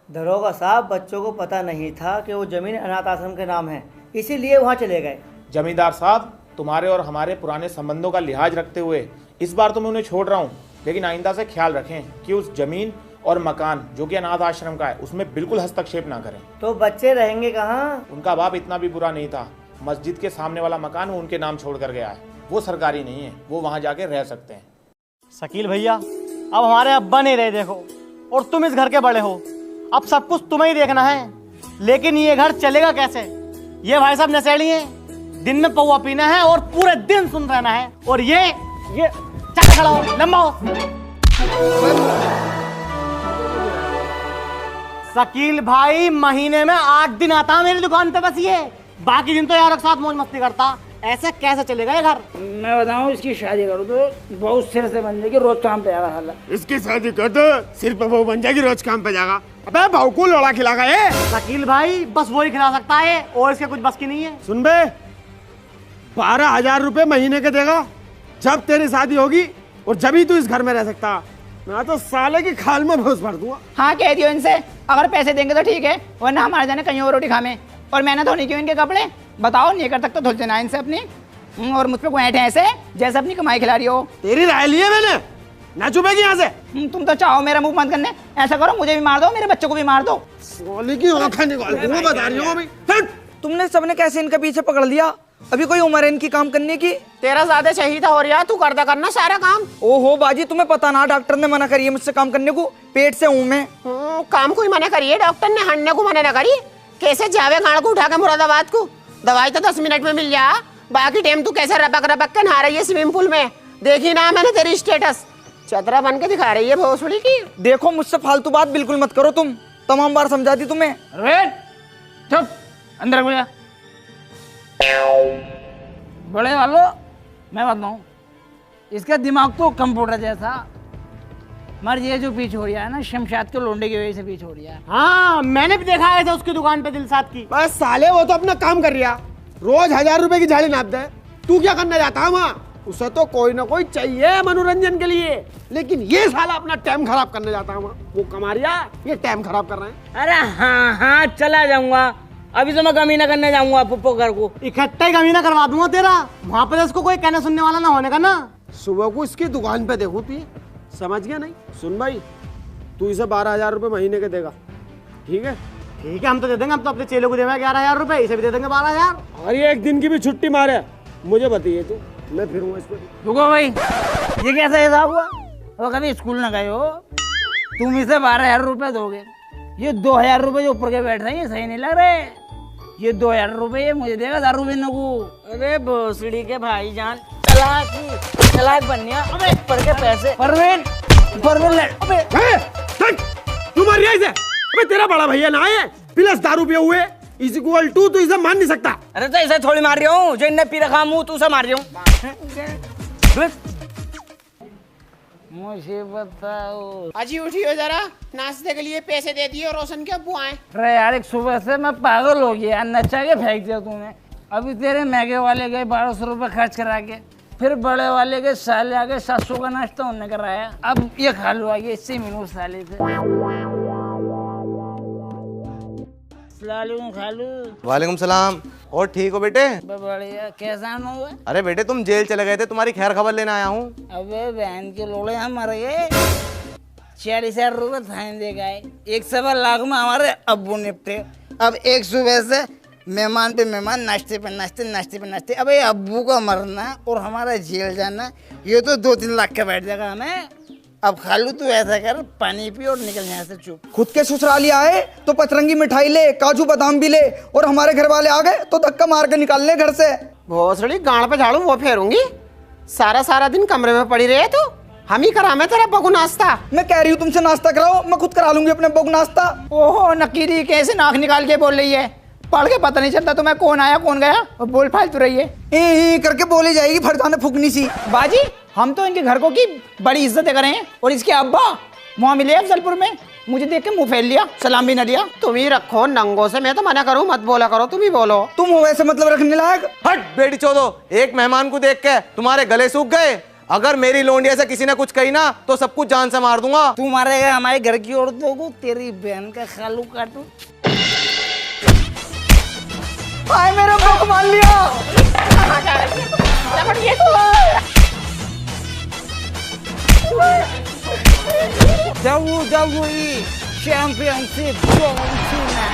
दरोगा साहब, बच्चों को पता नहीं था कि वो जमीन अनाथ आश्रम के नाम है, इसीलिए वहाँ चले गए। जमींदार साहब, तुम्हारे और हमारे पुराने संबंधों का लिहाज रखते हुए इस बार तो मैं उन्हें छोड़ रहा हूँ, लेकिन आइंदा से ख्याल रखें कि उस जमीन और मकान जो कि अनाथ आश्रम का है उसमें बिल्कुल हस्तक्षेप ना करें। तो बच्चे रहेंगे कहाँ? उनका बाप इतना भी बुरा नहीं था। मस्जिद के सामने वाला मकान वो उनके नाम छोड़ कर गया है। वो सरकारी नहीं है, वो वहाँ जाके रह सकते हैं। शकील भैया, अब हमारे अब्बा नहीं रहे देखो, और तुम इस घर के बड़े हो, अब सब कुछ तुम्हें ही देखना है। लेकिन ये घर चलेगा कैसे? ये भाई साहब नशेड़ी हैं, दिन में पौवा पीना है और पूरे दिन सुन रहना है। और ये चल खड़ा हो, लंबा हो। शकील भाई महीने में 8 दिन आता है मेरी दुकान पे, बस ये बाकी दिन तो यार एक साथ मौज मस्ती करता। ऐसे कैसे चलेगा ये घर? मैं बताऊं, इसकी शादी करो तो बहुत सिर से बन जाएगी, रोज काम पे जाएगा साला। इसकी शादी कर दो, सिर्फ वो बन जाएगी, रोज काम पे जाएगा। अबे भाव को लोड़ा खिलागा ये। शकील भाई बस वही खिला सकता है और इसके कुछ बस की नहीं है। सुन बे, 12,000 रुपए महीने के देगा जब तेरी शादी होगी, और जब ही तू इस घर में रह सकता। मैं तो साले की खाल में भूस भर दूंगा। हाँ कह दियो इनसे, अगर पैसे देंगे तो ठीक है, वरना हमारे जाने कहीं और रोटी खामे। और मैंने धोनी क्यों इनके कपड़े? बताओ, नहीं कर सकते धुल देना इनसे अपनी। और मुझ पे बैठे ऐसे जैसे अपनी कमाई खिला रही हो। तेरी राय ली है मैंने, ना चुपेगी यहाँ से। तुम तो चाहो मेरा मुंह बंद करने, ऐसा करो मुझे भी मार दो, मेरे बच्चों को भी मार दो। सोली की आंखें निकाल दूंगा, बता रही हूँ अभी। तुमने सबने कैसे इनका पीछे पकड़ लिया? अभी कोई उम्र है इनकी काम करने की? तेरा ज्यादा चाहिए था, और यार तू करदा करना सारा काम। ओहो बाजी, तुम्हें पता ना डॉक्टर ने मना करी है मुझसे काम करने को, पेट से हूँ मैं। काम को ही मना करिए, डॉक्टर ने हटने को मना ना करी। कैसे जावे गाड़ को उठा के मुरादाबाद को? दवाई तो 10 मिनट में मिल जा, बाकी टाइम तू कैसे रपक रपक के नहा रही है स्विमिंग पूल में। देखी ना मैंने तेरी स्टेटस, चतरा बन के दिखा रही है भोसड़ी की। देखो, मुझसे फालतू बात बिल्कुल मत करो तुम, तमाम बार समझा दी तुम्हें। चुप, अंदर हो जा। बड़े वालों, मैं बताऊं, इसका दिमाग तो कंप्यूटर जैसा, मर ये जो पीछे हो रहा है ना, शमशाद के लोंडे की वजह से पीछे हो रहा है। हाँ, मैंने भी देखा है उसकी दुकान पे दिलसाद की। बस साले, वो तो अपना काम कर रहा, रोज 1,000 रुपए की झाड़ी नाप दे। तू क्या करने जाता है वहाँ? उसे तो कोई ना कोई चाहिए मनोरंजन के लिए, लेकिन ये साला अपना टाइम खराब करने जाता है वहाँ। वो कमा रहा, ये टाइम खराब कर रहे हैं। अरे हाँ, चला जाऊंगा, अभी तो मैं कमीना करने जाऊंगा पुप्पो घर को। इकट्ठा ही कमीना करवा दूंगा तेरा, वहाँ पे उसको कोई कहने सुनने वाला ना होने का ना। सुबह को इसकी दुकान पे देखो, तू समझ गया नहीं? सुन भाई, तू इसे 12,000 रुपए महीने के देगा, ठीक है? ठीक है, हम तो दे देंगे, हम तो अपने चेलों को देंगे 11,000 रुपए, इसे भी दे देंगे 12,000। और ये एक दिन की भी छुट्टी मारे, मुझे बताइए तू, मैं फिरूंगा इस पे। रुको भाई, ये कैसा हिसाब हुआ? वो कभी स्कूल न गए हो, तुम इसे 12,000 रुपए दोगे, ये 2,000 रुपए जो ऊपर के बैठ रहे हैं ये सही नहीं लग रहे। ये 2,000 रुपए ये मुझे देगा 1000 रुपए को। अरे भोसड़ी के भाई जान, चलाक बननिया। अबे पर के पैसे परवीन अबे तू मार रहा है इसे? अबे तेरा बड़ा भैया ना है, प्लस दारू पिए हुए इज इक्वल टू, तू इसे मान नहीं सकता। अरे तो इसे थोड़ी मार रही हूँ, जो इनने पी रखा मुंह तू से मार रही हूँ। मुझे बताओ, अजी उठियो जरा, नाश्ते के लिए पैसे दे दिए, रोशन के अब्बू आए। अरे यार, एक सुबह से मैं पागल हो गया, नचा के फेंक दिया तूने। अभी तेरे महंगे वाले गए 1200 रुपए खर्च करा के, फिर बड़े वाले के साले आगे 700 का नाश्ता उन्होंने कराया। अब ये खालू आ गया, इससे मिलूं साले से। खालू। वालेकुम सलाम। और ठीक हो बेटे? बढ़िया, कैसा हुआ? अरे बेटे, तुम जेल चले गए थे, तुम्हारी खैर खबर लेने आया हूँ। अबे बहन के लोड़े, हम मर गए। 40,000 रुपए थाने दे गए, 1.25 लाख में हमारे अब्बू निपटे। अब एक सुबह से मेहमान पे मेहमान, नाश्ते पे नाश्ते। अबे अब्बू का मरना और हमारा जेल जाना, ये तो 2-3 लाख का बैठ जाएगा हमें। अब खालू तू ऐसा कर, पानी पी और निकल यहाँ से चुप। खुद के ससुराली आए तो पतरंगी मिठाई ले, काजू बादाम भी ले, और हमारे घर वाले आ गए तो धक्का मार के निकाल ले घर से। भोसड़ी गाड़ पे झाड़ू वो फेरूंगी, सारा दिन कमरे में पड़ी रहे तू। हम ही करा मैं तेरा बगु नाश्ता। मैं कह रही हूँ तुमसे नाश्ता कराओ, मैं खुद करा लूंगी अपने बगु नाश्ता। ओहो नकीरी, कैसे नाक निकाल के बोल रही है? पढ़ के पता नहीं चलता तुम्हें कौन आया कौन गया, और बोल फालतू रही है। करके बोली जाएगी फरजाने फुकनी सी। बाजी, हम तो इनके घर को की बड़ी इज्जत कर रहे हैं, और इसके अब्बा वहाँ मिले अफजलपुर में, मुझे देख के मुंह फैल लिया, सलाम भी न दिया। तुम ही रखो नंगो से, मैं तो मना करूँ मत बोला करो, तुम ही बोलो। तुम हो वैसे मतलब रखने लायक? हट बेटी चोदो, एक मेहमान को देख के तुम्हारे गले सूख गए? अगर मेरी लोंडिया से किसी ने कुछ कही ना तो सब कुछ जान से मार दूंगा। तू मारेगा हमारे घर की औरतों को, तेरी बहन का खालू काटू। भाई मेरे अब्बा को मान लिया। WWE Championship Argentina।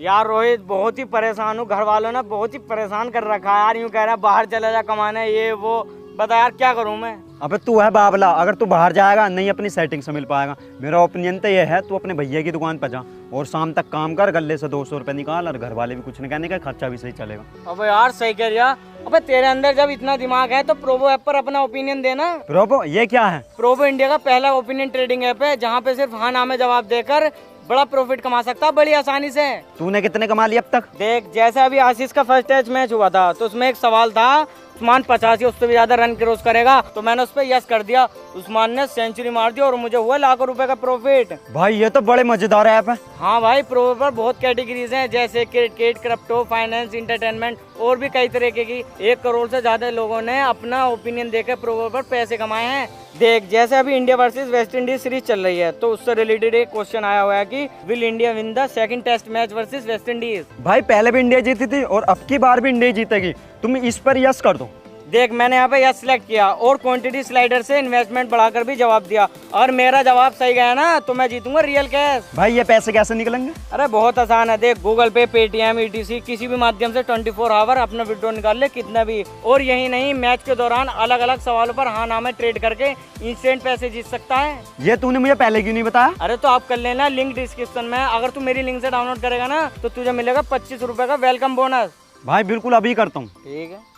यार रोहित, बहुत ही परेशान हूँ। घर वालों ने बहुत ही परेशान कर रखा है यार। यूँ कह रहे हैं बाहर चला जा कमाने, ये वो। बता यार क्या करूँ मैं। अबे तू है बाबला, अगर तू बाहर जाएगा नहीं अपनी सेटिंग से मिल पाएगा। मेरा ओपिनियन तो ये है तू अपने भैया की दुकान पर जा और शाम तक काम कर, गले से 200 रुपए निकाल और घर वाले भी कुछ नहीं कहने का, खर्चा भी सही चलेगा। अबे यार सही कह रिया। अबे तेरे अंदर जब इतना दिमाग है तो प्रोबो ऐप पर अपना ओपिनियन देना। प्रोबो ये क्या है? प्रोबो इंडिया का पहला ओपिनियन ट्रेडिंग ऐप है जहाँ पे सिर्फ हाँ ना में जवाब देकर बड़ा प्रॉफिट कमा सकता है बड़ी आसानी से। तूने कितने कमा लिए अब तक? देख, जैसे अभी आशीष का फर्स्ट टेस्ट मैच हुआ था तो उसमें एक सवाल था उस्मान 85 उससे भी ज्यादा रन क्रॉस करेगा, तो मैंने उस पर यस कर दिया। उस्मान ने सेंचुरी मार दी और मुझे हुआ लाखों रुपए का प्रॉफिट। भाई ये तो बड़े मजेदार ऐप है। हाँ भाई, प्रो पर बहुत कैटेगरीज हैं जैसे क्रिकेट, क्रिप्टो, फाइनेंस, इंटरटेनमेंट और भी कई तरीके की। 1 करोड़ से ज्यादा लोगों ने अपना ओपिनियन देकर प्रो पर पैसे कमाए हैं। देख, जैसे अभी India versus West Indies series चल रही है तो उससे रिलेटेड एक क्वेश्चन आया हुआ है कि will India win the second test match versus West Indies. भाई पहले भी इंडिया जीती थी और अब की बार भी इंडिया जीतेगी, तुम इस पर यस कर दो। देख, मैंने यहाँ पे यस सिलेक्ट किया और क्वांटिटी स्लाइडर से इन्वेस्टमेंट बढ़ाकर भी जवाब दिया और मेरा जवाब सही गया ना तो मैं जीतूंगा रियल कैश। भाई ये पैसे कैसे निकलेंगे? अरे बहुत आसान है। देख, गूगल पे, पेटीएम, ETC किसी भी माध्यम से 24 आवर अपना विड्रॉ निकाल ले कितना भी। और यही नहीं, मैच के दौरान अलग अलग सवालों पर हाँ ना में ट्रेड करके इंस्टेंट पैसे जीत सकता है। ये तूने मुझे पहले क्यों नहीं बताया? अरे तो आप कर लेना, लिंक डिस्क्रिप्शन में। अगर तू मेरी लिंक से डाउनलोड करेगा ना तो तुझे मिलेगा 25 रुपए का वेलकम बोनस। भाई बिल्कुल अभी करता हूँ। ठीक है।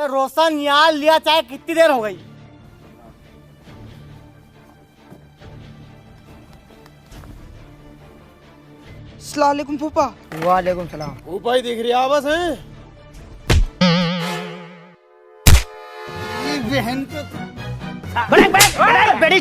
रोशन यार, लिया चाहे कितनी देर हो गई। अस्सलाम वालेकुम फूफा। वालेकुम सलाम। फूफा ही दिख रही है बस है। ये बहन को बड़ी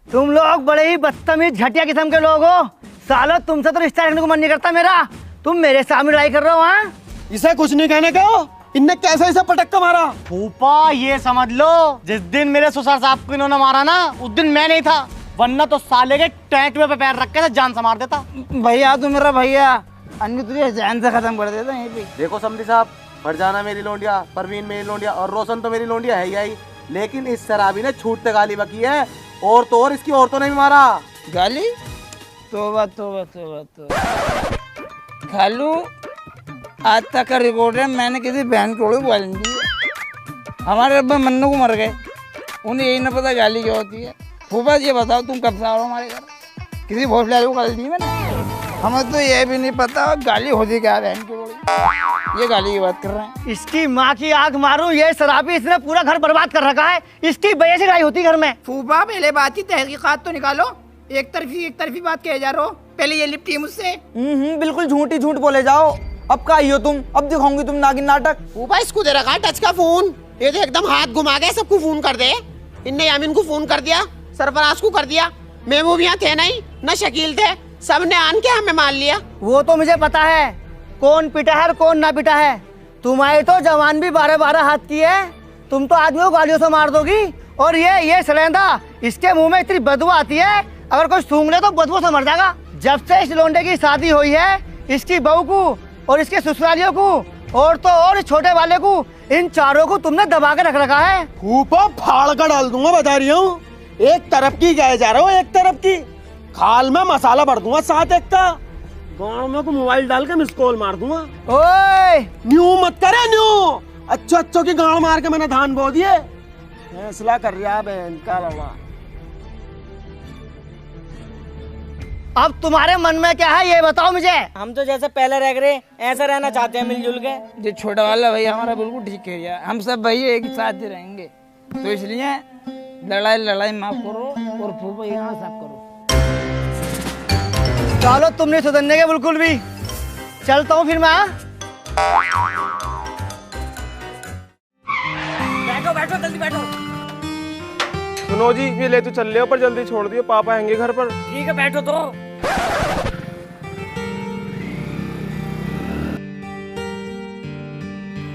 तुम लोग बड़े ही बदतमीज घटिया किस्म के लोग हो। सालो तुमसे तो रिश्ता रखने को मन नहीं करता मेरा। तुम मेरे सामने लड़ाई कर रहे हो। हाँ, इसे कुछ नहीं कहने का। इनने कैसे इसे पटक मारा? फूफा ये समझ लो, जिस दिन मेरे ससुर साहब को इन्होंने मारा ना उस दिन मैं नहीं था, वरना तो साले के टैटू पे पैर रख के जान से मार देता। भैया तू मेरा भैया, अन्य तुझे जान से खत्म कर देता यहीं पे। देखो समधी साहब, फरजाना मेरी लोंडिया, परवीन मेरी लोंडिया और रोशन तो मेरी लोंडिया है ही आई, लेकिन इस शराबी ने छूटते गाली बकी है और तो और इसकी औरतों ने भी मारा। गाली? तोबा तोबा तोबा तोबा। खालू, आज तक का रिकॉर्ड है, मैंने किसी बहन को गाली नहीं दी। हमारे अब्बा मन्नू को मर गए, उन्हें यही ना पता गाली क्या होती है। फूफा ये बताओ तुम कब से आ रहे हो हमारे घर? किसी भोसले को गाली दी मैंने? हमें तो ये भी नहीं पता गाली होती क्या बहन की बड़ी। ये गाली की बात कर रहे हैं। इसकी माँ की आग मारूं, ये शराबी इसने पूरा घर बर्बाद कर रखा है। इसकी वजह से लड़ाई होती घर में। फूफा पहले बात की तहकीकात तो निकालो। एक तरफी बात कहे जा रहे हो। पहले ये लिपटी मुझसे। बिल्कुल झूठी झूठ बोले जाओ। अब का हो तुम? अब दिखाऊंगी तुम नागिन नाटक। फूफा इसको दे रखा टच का फोन, ये तो एकदम हाथ घुमा के सबको फोन कर दे। इनने यामिन को फोन कर दिया, सरफराज को कर दिया, महबूब यहाँ थे नहीं, न शकील थे, सबने आन के हमें मान लिया। वो तो मुझे पता है कौन पिटा है और कौन ना पिटा है। तुम्हारी तो जवान भी 12-12 हाथ की है। तुम तो आदमी को गालियों से मार दोगी। और ये सलेंदा, इसके मुंह में इतनी बदबू आती है, अगर कोई सूंघ ले तो बदबू से मर जाएगा। जब से इस लोंडे की शादी हुई है, इसकी बहू को और इसके ससुरालियों को और तो और छोटे वाले को, इन चारों को तुमने दबा के रख रखा है। फूफा फाड़ कर डाल दूंगा, बता रही हूँ। एक तरफ की गए जा रहा हूँ, एक तरफ की खाल में मसाला भर दूंगा, साथ एक का गाँव में को मोबाइल डाल के मिस कॉल मार दूंगा। ओए न्यू मत करे न्यू, अच्छो की गाँव मार के मैंने धान बो दिए। फैसला कर रहा है बहन का लड़ा। अब तुम्हारे मन में क्या है ये बताओ मुझे। हम तो जैसे पहले रह गए ऐसा रहना चाहते हैं, मिलजुल के। ये छोटा वाला भैया हमारा बिल्कुल ठीक है यार, हम सब भैया एक ही साथ ही रहेंगे। तो इसलिए लड़ाई माफ करो और फूफा यहाँ साफ करो। चलो तुम नहीं सुधरने के बिल्कुल भी। चलता हूँ फिर मैं। बैठो बैठो जल्दी बैठो। सुनो जी, ये ले तो चल रहे हो पर जल्दी छोड़ दियो, पापा आएंगे घर पर। ठीक है बैठो तो।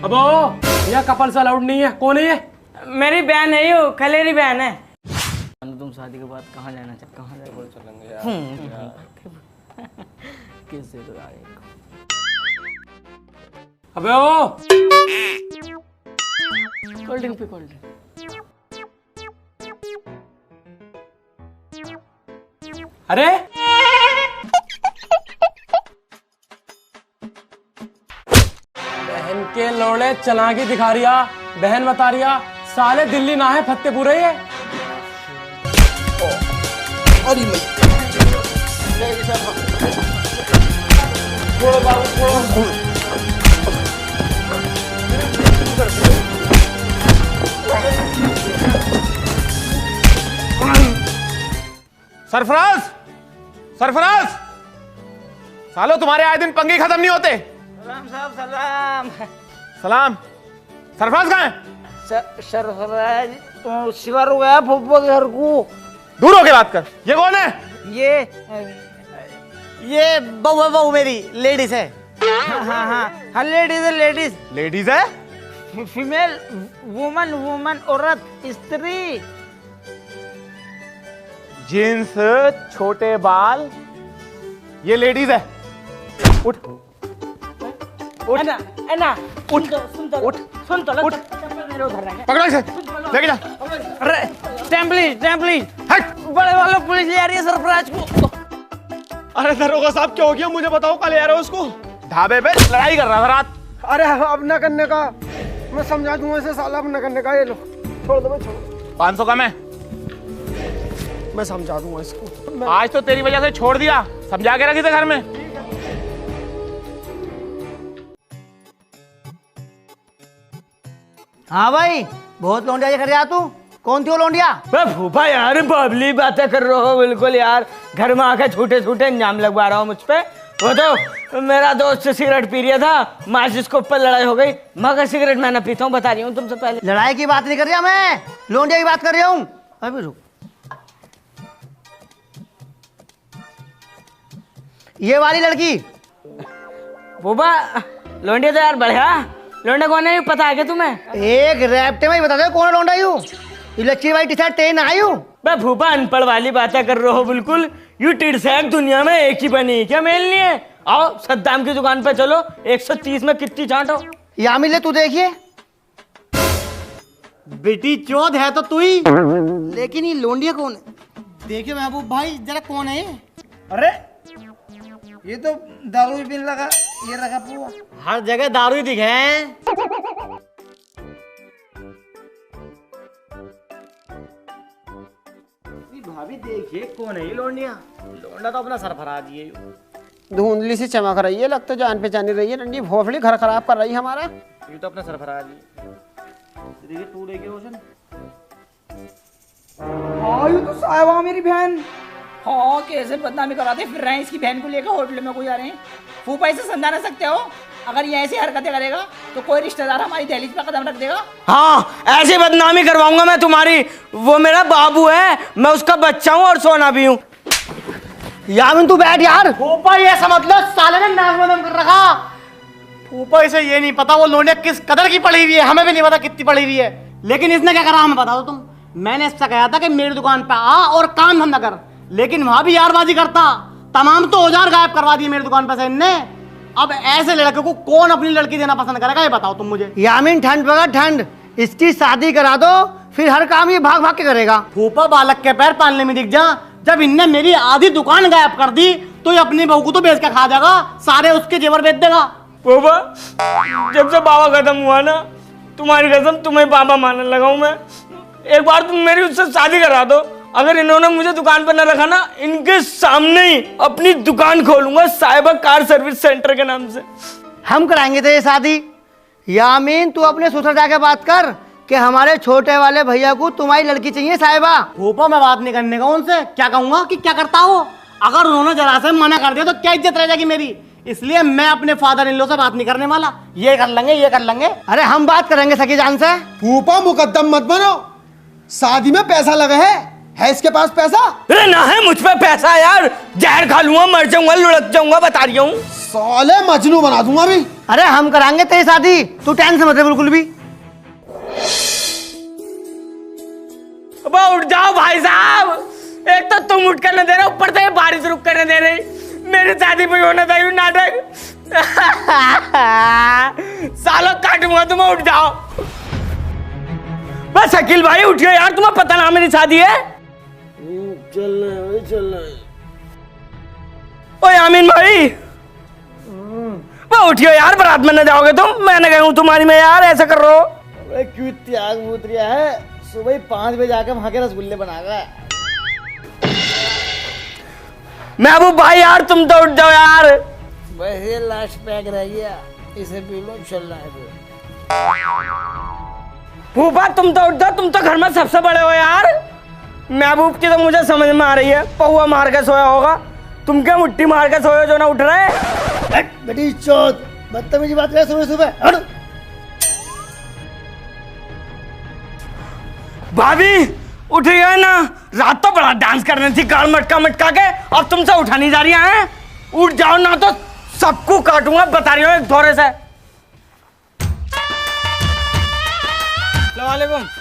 अबो यह कपल से अलाउड नहीं है। कौन है ये? मेरी बहन है यो, खलेरी बहन है। तुम शादी के बाद कहाँ जाना चाहते? कहाँ चलेंगे यार? कैसे अबे ओ कोल्ड ड्रिंक पे कोल्ड ड्रिंक। अरे बहन के लोड़े चलाकी दिखा रिया, बहन बता रिया साले दिल्ली ना है फतेहपुर है ये। छोड़ो बाबू, छोड़ो। सरफराज, सरफराज, सालो तुम्हारे आए दिन पंगे खत्म नहीं होते। सलाम साहब सलाम। सलाम। सरफराज कहाँ है? सरफराज शिवर हो गया फूफा के घर को। दूर होके बात कर। ये कौन है? ये बहू मेरी लेडीज है। हाँ लेडीज है लेडीज। लेडीज है? फीमेल वुमन वुमन औरत स्त्री। जींस, छोटे बाल, ये लेडीज है। उठ उठ एना एना उठ उठ सुन तो उठ। मेरे उधर रख। पकड़ो इसे, लेके जा। अरे स्टैम्प प्लीज। हट। बड़े वालों पुलिस ले आ रही है सरफराज को। अरे दरोगा साहब क्या हो गया, मुझे बताओ, कल आ रहे हो उसको? ढाबे पे लड़ाई कर रहा था रात। अरे अब न करने का, मैं समझा दूंगा इसे साला, अब न करने का। ये लो छोड़ दो भाई, छोड़ो। 500 कम है। मैं समझा दूंगा इसको। आज तो तेरी वजह से छोड़ दिया, समझा के रखी थे घर में। हाँ भाई, बहुत लौंडिया कर रहा तू। कौन थी वो लौंडिया? फूफा यार बबली बातें कर रहे हो बिल्कुल यार। घर में आके छूटे छूटे इंजाम लगवा रहा हूँ मुझ पे। वो तो मेरा दोस्त सिगरेट पी रहा था, माचिस के ऊपर लड़ाई हो गई। मगर सिगरेट मैं ना पीता हूँ, बता रही हूँ तुमसे पहले। लड़ाई की बात नहीं कर रहा मैं, लौंडिया की बात कर रहा हूँ। अभी रुक, ये वाली लड़की। फूफा लौंडिया तो यार बढ़िया। लौंडा कौन है पता है क्या तुम्हें? एक रैप्टे में ही बता दो कौन लौंडा यू। ये लच्छी वाली टी-शर्ट ट्रेन आयु। बे फूफा अनपढ़ वाली बातें कर रहे हो बिल्कुल। यू टिड़सैक दुनिया में एक ही बनी, क्या मेल नहीं है? आओ सद्दाम की दुकान पे चलो, 130 में कितनी चांटो। यामिन ले तू देखिए, बेटी चौध है तो तू ही, लेकिन ये लोंडिया कौन है? देखिए महबूब भाई जरा कौन है ये? अरे ये तो दारू भी पीने लगा, ये रखा पूरा। हर जगह दारू ही दिखे हैं। भाभी देखिए कौन है ये लोंडिया? लोंडा तो अपना सरफराज ही है। धुंधली सी चमक रही है, लगता जान पहचानी रही है। रंडी भोसड़ी घर खराब कर रही है हमारा। ये तो अपना सरफराज ही। देखिए तू देखिए रोशन। हाँ ये तो साहिबा मेरी बहन। हाँ कैसे बदनामी कराते फिर रहे हैं इसकी बहन को लेकर होटल में कोई आ रहे हैं। फूफा इसे समझा ना सकते हो? अगर ये ऐसी हरकतें करेगा तो कोई रिश्तेदार हमारी दहलीज पे कदम रख देगा। हाँ ऐसी बदनामी करवाऊंगा मैं तुम्हारी। वो मेरा बाबू है, मैं उसका बच्चा हूँ और सोना भी हूँ। यामिन तू बैठ यार। फूफा ये समझ लो साले ने नाक में दम कर रखा। फूफा इसे ये नहीं पता वो लोंडिया किस कदर की पड़ी हुई है, हमें भी नहीं पता कितनी पड़ी हुई है। लेकिन इसने क्या करा हमें बता दो तुम। मैंने इससे कहा था कि मेरी दुकान पे आ और काम धंधा कर, लेकिन वहां भी यारबाजी करता। तमाम तो औजार गायब करवा दिए मेरी दुकान पे से इनने। अब ऐसे लड़के को कौन अपनी लड़की देना पसंद करेगा ये बताओ तुम मुझे। यामिन ठंड पकड़ ठंड, इसकी शादी करा दो, फिर हर काम ये भाग भाग के करेगा। फूफा बालक के पैर पालने में दिख जा। जब इनने मेरी आधी दुकान गायब कर दी तो ये अपनी बहू को तो बेच के खा जाएगा, सारे उसके जेवर बेच देगा। फूफा जब से बाबा खत्म हुआ ना, तुम्हारी कसम तुम्हें बाबा मानने लगा हूं मैं। एक बार तुम मेरी उससे शादी करा दो। अगर इन्होंने मुझे दुकान पर न रखा ना, इनके सामने ही अपनी दुकान खोलूंगा साहिबा कार सर्विस सेंटर के नाम से। हम कराएंगे तेरी शादी। यामीन तू अपने ससुर जाके बात कर, कि हमारे छोटे वाले भैया को तुम्हारी लड़की चाहिए साहिबा। फूफा मैं बात नहीं करने का उनसे, क्या कहूंगा कि क्या करता हो। अगर उन्होंने जरा से मना कर दिया तो क्या इज्जत रह जाएगी मेरी, इसलिए मैं अपने फादर इन लॉ से बात नहीं करने वाला। ये कर लेंगे, ये कर लेंगे। अरे हम बात करेंगे सखी जान से। फूफा मुकद्दम मत बनो, शादी में पैसा लगा है इसके पास पैसा? अरे ना है मुझ पे पैसा यार, जहर खा लूंगा, मर जाऊंगा, लुढ़क जाऊंगा, बता रही हूँ। साले मजनू बना दूंगा अभी। अरे हम कराएंगे तेरी शादी, तू टेंशन मत ले बिल्कुल भी। उठ जाओ भाई साहब, एक तो तुम उठ कर न दे रहे, ऊपर से बारिश रुक कर न दे रही। मेरी शादी पे होना था यू नाटक। सालों काटूंगा तुम्हें, उठ जाओ। बस शकील भाई उठियो यार, तुम्हें पता ना मेरी शादी है। चल ओए आमीन भाई, वो उठियो यार, बारात में न जाओगे तुम, मैं न गई तुम्हारी में यार, ऐसा कर रहे हो। क्यों त्याग बूत रहा है, सुबह 5 बजे जाकर वहां के रसगुल्ले बना गए। महबूब भाई यार तुम तो उठ जाओ यार। बस ये लास्ट पैक रह गया, इसे पी लो, चलना है। फूफा तुम तो उठ जाओ, तुम तो घर में सबसे बड़े हो यार। महबूब की तो मुझे समझ में आ रही है, पौवा मार के सोया होगा, तुम क्या मुट्ठी मार के सोए जो ना उठ रहे। बेटी चौथ बदतमीजी बात करे सुबह सुबह। भाभी उठ गए ना, रात तो बड़ा डांस करने थी, गाल मटका मटका के, और तुमसे उठा नहीं जा रही हैं। उठ जाओ ना तो सबको काटूंगा, बता रही हूँ एक थोड़े से।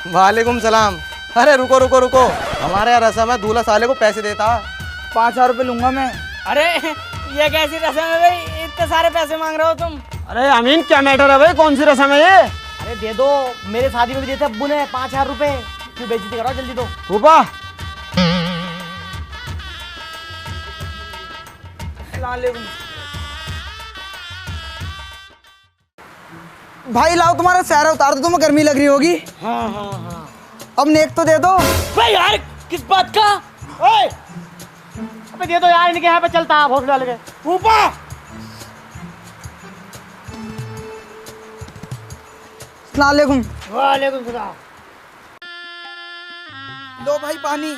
वालेकुम सलाम। अरे रुको रुको रुको, हमारे यहाँ रस्म है, दूल्हा साले को पैसे देता। 5,000 रुपये लूंगा मैं। अरे ये कैसी रस्म है भाई, इतने सारे पैसे मांग रहे हो तुम। अरे अमीन क्या मैटर है भाई, कौन सी रस्म है ये? अरे दे दो, मेरे शादी में भी दिए थे अब्बू ने 5,000 रुपए। क्यों बेइज्जती कराओ, जल्दी दो। फूफा भाई लाओ तुम्हारा सहरा उतार दो, तुम्हें गर्मी लग रही होगी। हाँ। अब नेक तो दे दो। भाई यार किस बात का? ओए अबे दे दो यार, इनके यहाँ पे चलता है भोसले वाले के। फूफा वालेकुम। वालेकुम सलाम। लो भाई पानी।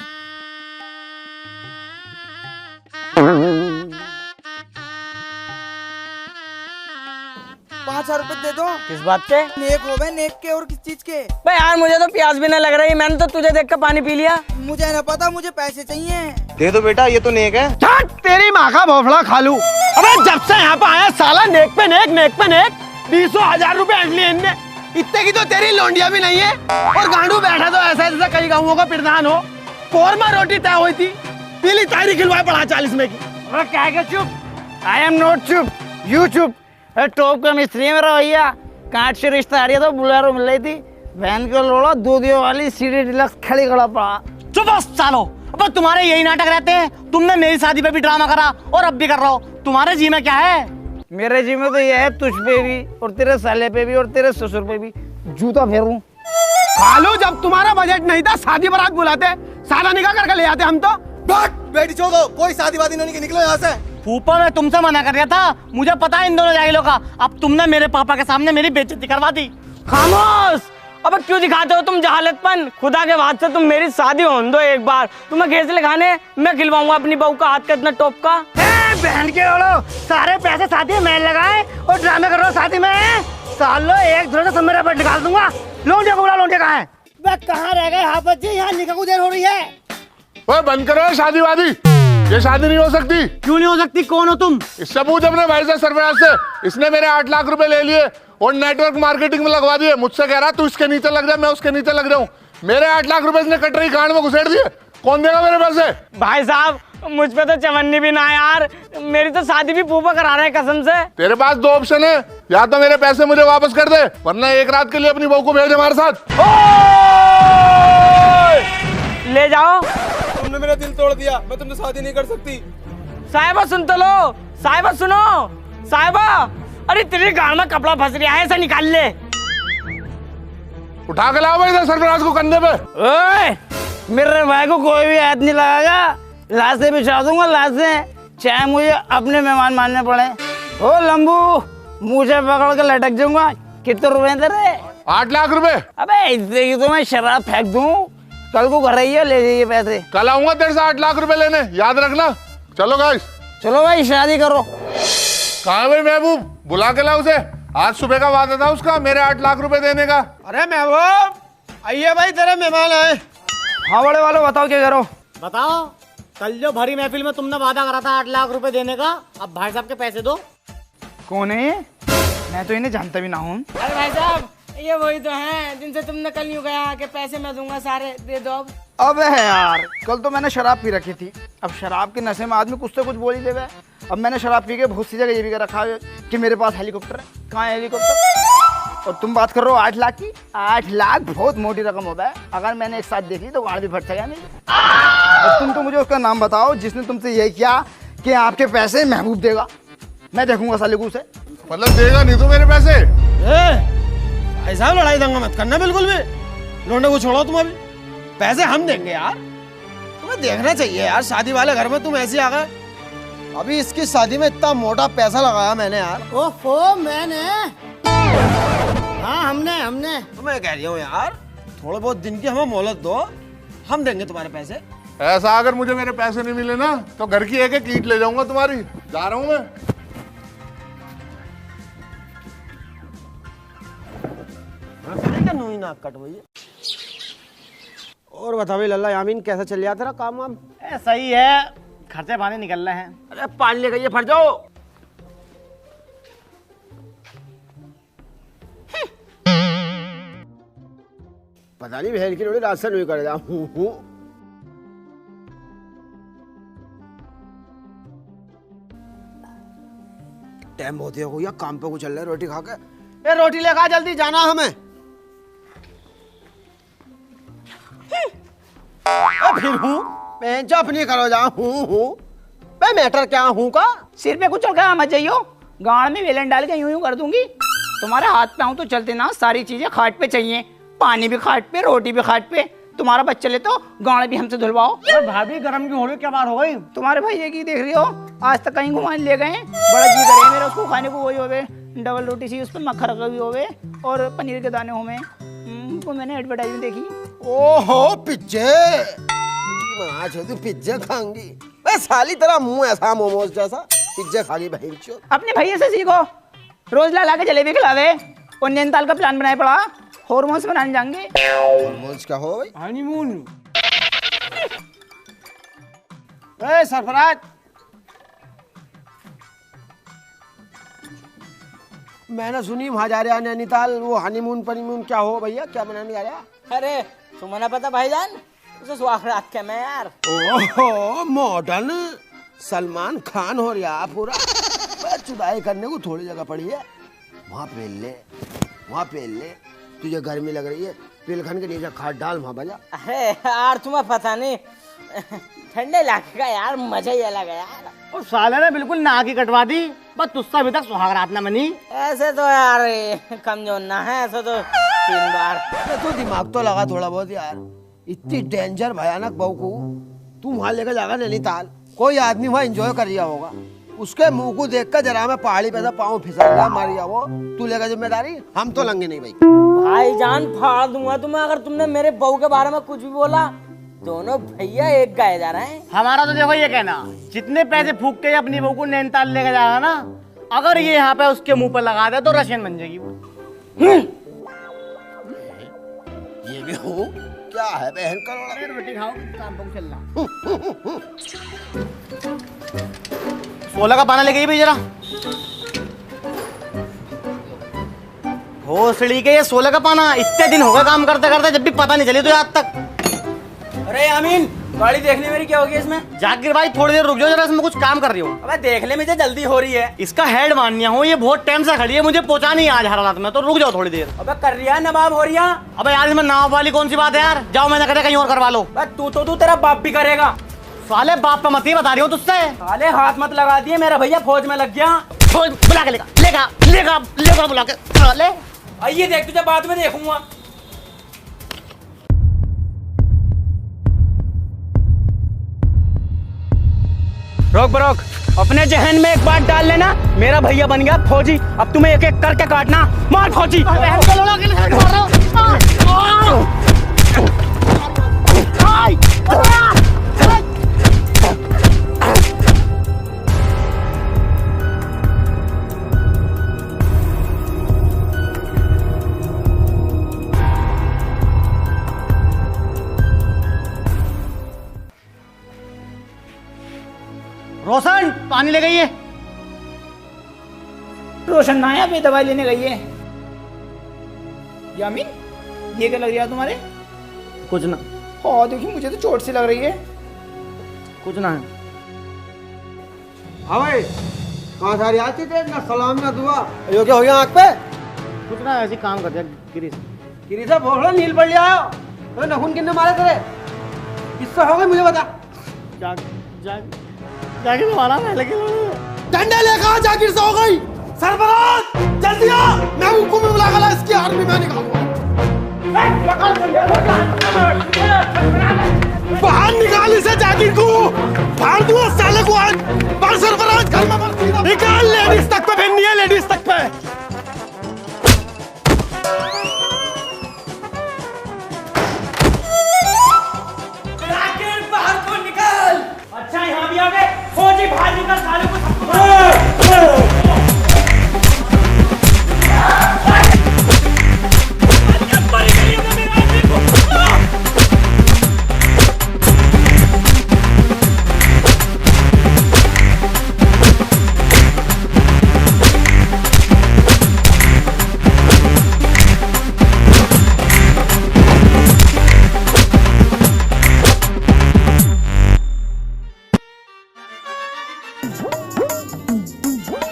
₹5,000 दे दो। किस बात के? नेक हो गए, नेक के और किस चीज के? भाई यार मुझे तो प्यास भी नहीं लग रही, मैंने तो तुझे देख कर पानी पी लिया। मुझे न पता, मुझे पैसे चाहिए। दे दो बेटा, ये तो नेक है। छट तेरी माँ का भोफड़ा खा लूं। अबे जब से यहाँ पे आया साला नेक पे नेक 20,000 रुपए ऐंठ लिए इनने। इतने की तो तेरी लोंडिया भी नहीं है, और गांडू बैठा तो ऐसा जैसा कई गाँवों का प्रधान हो। कोरमा रोटी तय हुई थी, पीली तारी खिलवाए पड़ा 40 में की। अरे क्या है चुप, आई एम नॉट चुप, यू चुप। टॉप का मिस्त्री है मेरा भैया, कांच से रिश्ता आ रही तो बुलेरो मिल रही थी, वैन को लोड़ा दूधियों वाली सीडी डिलक्स खड़ी खड़ा पड़ा। चुप सालो, अब तुम्हारे यही नाटक रहते हैं। तुमने मेरी शादी पे भी ड्रामा करा और अब भी कर रहा हो। तुम्हारे जी में क्या है? मेरे जी में तो ये है, तुझ पे भी और तेरे साले पे भी और तेरे ससुर पे भी जूता फेरूं। खालू जब तुम्हारा बजट नहीं था, शादी बारात बुलाते, साला निकाह करके ले आते हम तो। बेटी छोड़ दो, कोई शादी वादी नहीं, निकलो यहाँ से। फूफा मैं तुमसे मना कर रहा था, मुझे पता है इन दोनों जाहिलों का। अब तुमने मेरे पापा के सामने मेरी बेइज्जती करवा दी। खामोश, अब क्यों दिखाते हो तुम जहालतपन? खुदा के वास्ते तुम मेरी शादी होने दो एक बार, तुम्हें घेसले खाने मैं खिलवाऊंगा अपनी बहू का हाथ का इतना टॉप का। बहन के ओलो, सारे पैसे शादी में मैं लगाए और ड्रामे कर रहा हूँ शादी में। सालो एक दूसरे से सब मेरा पेट निकाल दूंगा। लोंडिया को बुला, लोंडिया कहाँ है? कहाँ रह गए हाँ बच्चे, यहाँ निकाह को देर हो रही है। ओए बंद करो शादी वादी, ये शादी नहीं हो सकती। क्यों नहीं हो सकती? कौन हो तुम? इससे पूछ अपने भाई से, सरफराज से। इसने मेरे 8 लाख रुपए ले लिए और नेटवर्क मार्केटिंग में लगवा दिए। मुझसे कह रहा तू इसके नीचे लग जा, मैं उसके नीचे लग जाऊं। मेरे 8 लाख रुपए इसने कटरी कांड में घुसेड़ दिए। कौन देगा मेरे पैसे? भाई साहब मुझ पे तो चवन्नी भी ना है यार, मेरी तो शादी भी फूफा करा रहे हैं कसम से। तेरे पास 2 ऑप्शन है, या तो मेरे पैसे मुझे वापस कर दे, वरना एक रात के लिए अपनी बहू को भेज हमारे साथ। ले जाओ। तुमने मेरा दिल तोड़ दिया, मैं तुमसे शादी नहीं कर सकती। साहिबा सुन तो लो, साहिबा सुनो, साहिबा। अरे तेरे गाल में कपड़ा फंस रहा है, ऐसा निकाल ले। उठा के लाओ भाई सरफराज को कंधे पे। ओए मेरे भाई को कोई भी हाथ नहीं लगाएगा, लाशें बिछा दूंगा, लाशें, चाहे मुझे अपने मेहमान मानने पड़े। ओ लंबू, मुझे पकड़ के लटक जाऊंगा। कितने रुपए तेरे? 8 लाख रुपए। अबे इससे की तो मैं शराब फेंक दूं, कल को घर आइए ले जाइए पैसे। कल आऊंगा तेरे से 8 लाख रुपए लेने, याद रखना। चलो गाइस, चलो भाई शादी करो। कहाँ है भाई महबूब? बुला के ला उसे। आज सुबह का वादा था उसका मेरे 8 लाख रुपए देने का। अरे महबूब, आइए भाई, तेरे मेहमान आए। हाँ बड़े वालों, बताओ क्या करो। बताओ, कल जो भरी महफिल में तुमने वादा करा था 8 लाख रुपए देने का, अब भाई साहब के पैसे दो। कौन है ये? मैं तो इन्हें जानता भी ना हूँ। अरे भाई साहब, ये वही तो हैं जिनसे तुमने कल यूं कहा कि पैसे मैं दूंगा सारे, दे दो अब। अबे यार, कल तो मैंने शराब पी रखी थी। अब शराब के नशे में आदमी कुछ से कुछ बोल ही देगा। अब मैंने शराब पी के बहुत सी जगह ये भी कर रखा है कि मेरे पास हेलीकॉप्टर है। कहाँ है हेलीकॉप्टर? और तुम बात कर रहे हो 8 लाख की। 8 लाख बहुत मोटी रकम होता है। अगर मैंने एक साथ देखी तो गाड़ भी फट जाएगा नहीं। और तुम तो मुझे उसका नाम बताओ जिसने तुमसे यही किया कि आपके पैसे महबूब देगा। मैं देखूंगा सालिकू से। मतलब देगा नहीं तो मेरे पैसे? भाई साहब, लड़ाई दंगा मत करना बिल्कुल भी। लौंडे को छोड़ो तुम, अभी पैसे हम देंगे यार। तुम्हें देखना चाहिए यार, शादी वाले घर में तुम ऐसे आ गए। अभी इसकी शादी में इतना मोटा पैसा लगाया मैंने यार। ओफो, मैंने? हाँ, हमने तो मैं कह रही हूँ यार, थोड़े बहुत दिन की हमें मोहलत दो, हम देंगे तुम्हारे पैसे। ऐसा अगर मुझे मेरे पैसे नहीं मिले ना तो घर की एक ईंट ले जाऊंगा तुम्हारी। जा रहा हूँ मैं। नाक कट भैया। और बता भाई लल्ला यामीन, कैसा चल रहा तेरा काम वाम? सही है, खर्चे पानी निकल रहे हैं। अरे पानी ले गई फट जाओ। पता नहीं बहन की रोटी रास्ता नहीं कर हूँ। टाइम बहुत हो गया, काम पे को चल रहा है रोटी खा के। ए रोटी लेगा, जल्दी जाना हमें। फिर हूँ मैं जो अपनी करो जा हूँ मैं मैटर क्या हूँ का? सिर पे कुछ चढ़ मत जाइयो, गाड़ में वेलन डाल के यूं यूं कर दूंगी। तुम्हारे हाथ पे आऊं तो चलते ना, सारी चीजें खाट पे चाहिए। पानी भी खाट पे, रोटी भी खाट पे। तुम्हारा बच्चा ले तो गाड़ भी हमसे धुलवाओ। भाभी गरम क्यों हो रही, क्या बात हो गई? तुम्हारे भैया की देख रही हो, आज तक कहीं घुमाने ले गए। बड़ा जी करे मेरा उसको खाने को, वही होवे डबल रोटी सी, उस पर मक्खन रखा भी होवे और पनीर के दाने होवे। वो मैंने एडवर्टाइजमेंट देखी। ओहो पिज्जे, तू पिज्जा खाऊंगी? मैं साली तेरा मुंह ऐसा मोमोज जैसा, पिज्जा खा गई बहन चो। अपने भैया से सीखो, रोज ला के जलेबी खिलावे। और नैनीताल का प्लान बनाया पड़ा, हॉर्मोन्स बनाने जाएंगे। हॉर्मोन्स क्या हो भाई? हनीमून। ए सरफराज, मैंने सुनी वहां जा रहा नैनीताल, वो हनीमून पनीमून क्या हो भैया, क्या बनाने जा रहा? अरे तुम्हें ना पता भाईजान, उसे सुहागरात क्या मैं यार। ओहो, मॉडर्न सलमान खान हो रहा पूरा। चुदाई करने को थोड़ी जगह पड़ी है, वहाँ पेल ले। तुझे गर्मी लग रही है, पिलखन के नीचे खाद डाल, वहाँ बजा। अरे यार तुम्हें पता नहीं, ठंडे इलाके का यार मजा ही अलग है यार। और साले ने बिल्कुल नाक ही कटवा दी, बस तुझसे अभी तक सुहागरात ना बनी। ऐसे तो यार कमजोर ना है, ऐसे तो 3 बार। तो दिमाग तो लगा थोड़ा बहुत यार। इतनी डेंजर भयानक बहू को तू वहाँ लेकर जाएगा नैनीताल, कोई आदमी वहाँ एंजॉय कर रहा होगा, उसके मुंह को देखकर जरा मैं पहाड़ी पे पाँव फिसल रहा मार गया वो, तू लेगा जिम्मेदारी? हम तो लंगे नहीं भाई। भाईजान फाड़ दूंगा तुम्हें अगर तुमने मेरे बहू के बारे में कुछ भी बोला। दोनों भैया एक गाय जा रहे हैं। हमारा तो देखो ये कहना, जितने पैसे फूक के अपनी बहू को नैनीताल लेके जाएगा ना, अगर ये यहाँ पे उसके मुंह पर लगा दे तो रशियन बन जाएगी वो। ये भी हूँ क्या है बहन का? रोटी खाओ, काम पर चल रहा। 16 का पाना लेके भी जरा। भोसड़ी के ये 16 का पाना, इतने दिन हो गए काम करते करते, जब भी पता नहीं चली तो आज तक। अरे यामीन, गाड़ी देखने मेरी क्या होगी इसमें? जाकिर भाई थोड़ी देर रुक जाओ जरा, इसमें कुछ काम कर रही हूँ। अबे देखने में तो जल्दी हो रही है। इसका हेड मानिया हूँ, ये बहुत टाइम से खड़ी है, मुझे पहुंचा नहीं आज हर रात में, तो रुक जाओ थोड़ी देर। अबे कर रही है नवाब हो रही है। अबे यार इसमें नाव वाली कौन सी बात है यार, जाओ मैंने कहा कहीं और करवा लो। तू तेरा बाप भी करेगा। साले बाप का मत ही बता रही हूँ तुझसे। साले हाथ मत लगा दिए, मेरा भैया फौज में लग गया। फौज बुला के लेगा बुला के। साले आइए देख, तुझे बाद में देखूंगा। रोक बरोक, अपने जहन में एक बात डाल लेना, मेरा भैया बन गया फौजी, अब तुम्हें एक एक करके काटना। मार फौजी। रोशन पानी ले गई है। रोशन ना है, अभी दवाई लेने गई है। यामीन, ये क्या लग रहा है तुम्हारे? कुछ ना। हाँ देखिए, मुझे तो चोट सी लग रही है। कुछ ना है। हाँ भाई, कहाँ सारी आती थे, ना सलाम ना दुआ। यो क्या हो गया आँख पे? कुछ ना, ऐसे काम कर दिया गिरी से। गिरी से भोगड़ा नील पड़ लिया हो। तो नखून किन्ने मारे तेरे? किससे हो गई मुझे बता। जाके मारा मैं, लेकिन डंडे लेकर जाकिर से हो गई। सरफराज जल्दी आ, मैं उनको भी बुला कर इसकी आर्मी में निकालूंगा। बाहर निकाल इसे जाकिर को, फाड़ दूंगा साले को आज। बाहर सरफराज घर में मत निकाल, लेडीज तक पे पहननी है, लेडीज तक पे। जाकिर बाहर को निकाल। अच्छा यहाँ भी आ गए फौजी, बाहर निकल साले को।